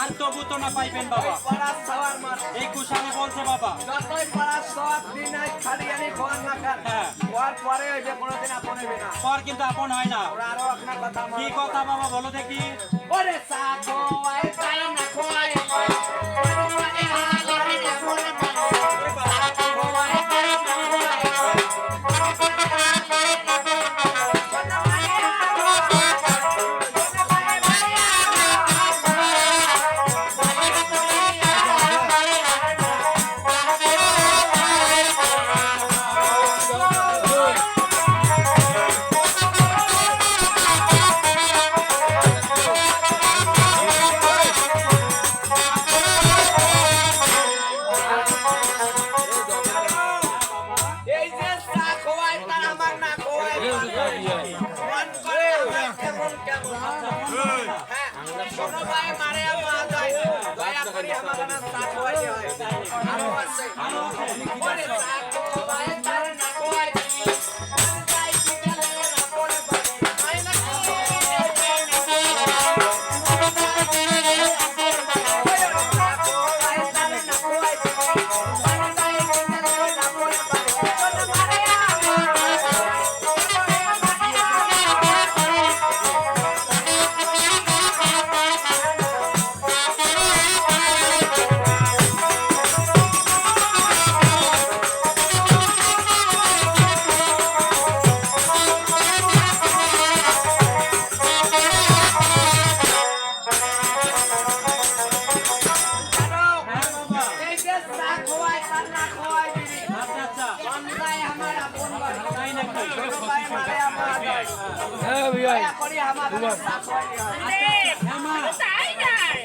আর তবু তো না পাইবেন বাবা। পাড়ার সবার মার এই কুশালে বলছে বাবা। যতই পাড়ার সব দিন খালি আনি খোয়ার না খান হ্যাঁ। খোয়ার পরে ওই যে কোনোদিন আপন হইবে না। পর কিন্তু আপন হয় না। ওরা আরো আপনার কথা কি কথা বাবা বলো দেখি। ওরে চা খোয়াই তাই না খোয়াই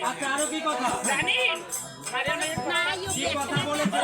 আচ্ছা আরো কি কথা জানেন? কি কথা বলেছে?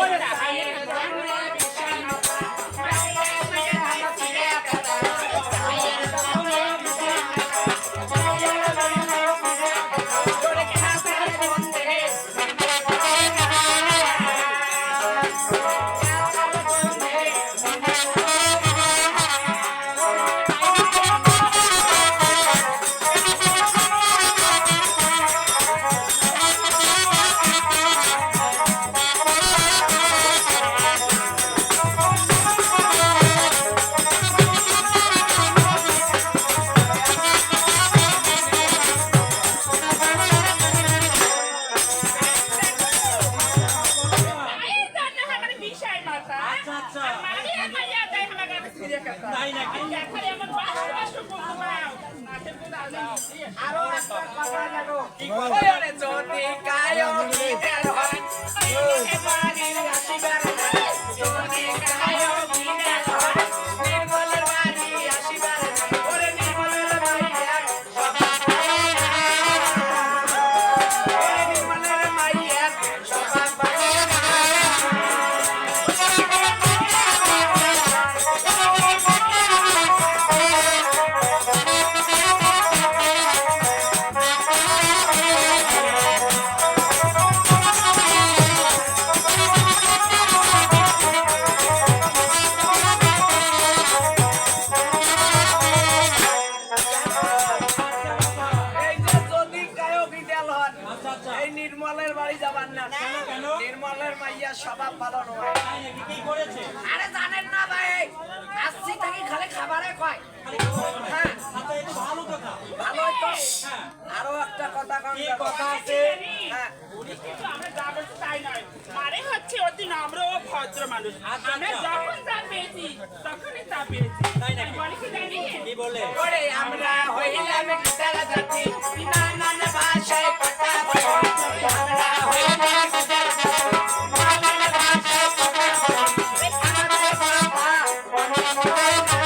নির্মলের বাড়ি যাবার না। নির্মলের মাইয়া স্বভাব ভালো নয়। আরে জানেন না ভাই, আসছি থাকি খালি খাবারে কয়। হ্যাঁ ভালো কথা, ভালো তো। আরো একটা কথা কথা আছে। হ্যাঁ আমরা যা বলছি তাই নয়, মানে হচ্ছে অতি নম্র ও ভদ্র মানুষ। আমরা যখন যা পেয়েছি তখনই তা পেয়েছি। তাই নাকি? বলে কি জানি কি বলে? ওরে আমরা হইলাম কিতারা জাতি, নানান ভাষায় কথা বলে। আমরা হইলাম কিতারা জাতি, নানান ভাষায় কথা বলে। আমাদের বাবা মনে হয় না।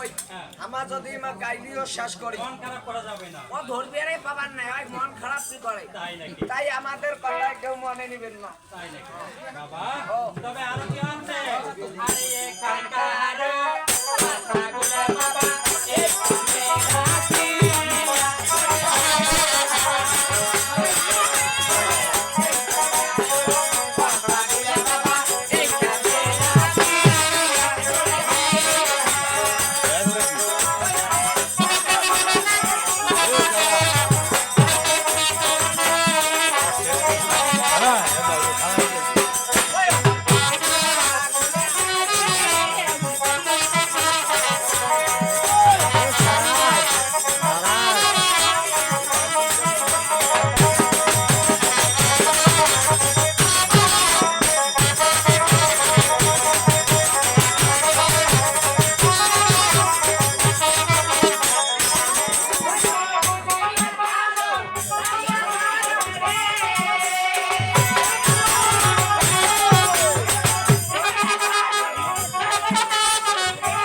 কই হ্যাঁ। আমার যদি গাইলিও শেষ করি মন খারাপ করা যাবে না। ও ধরবে রে পাবার নাই ওই মন খারাপ কি করে তাই নাকি? তাই আমাদের কথা কেউ মনে নিবেন না তাই নাকি? বাবা, ও। তবে আরো কি আছে? আরে এখানকার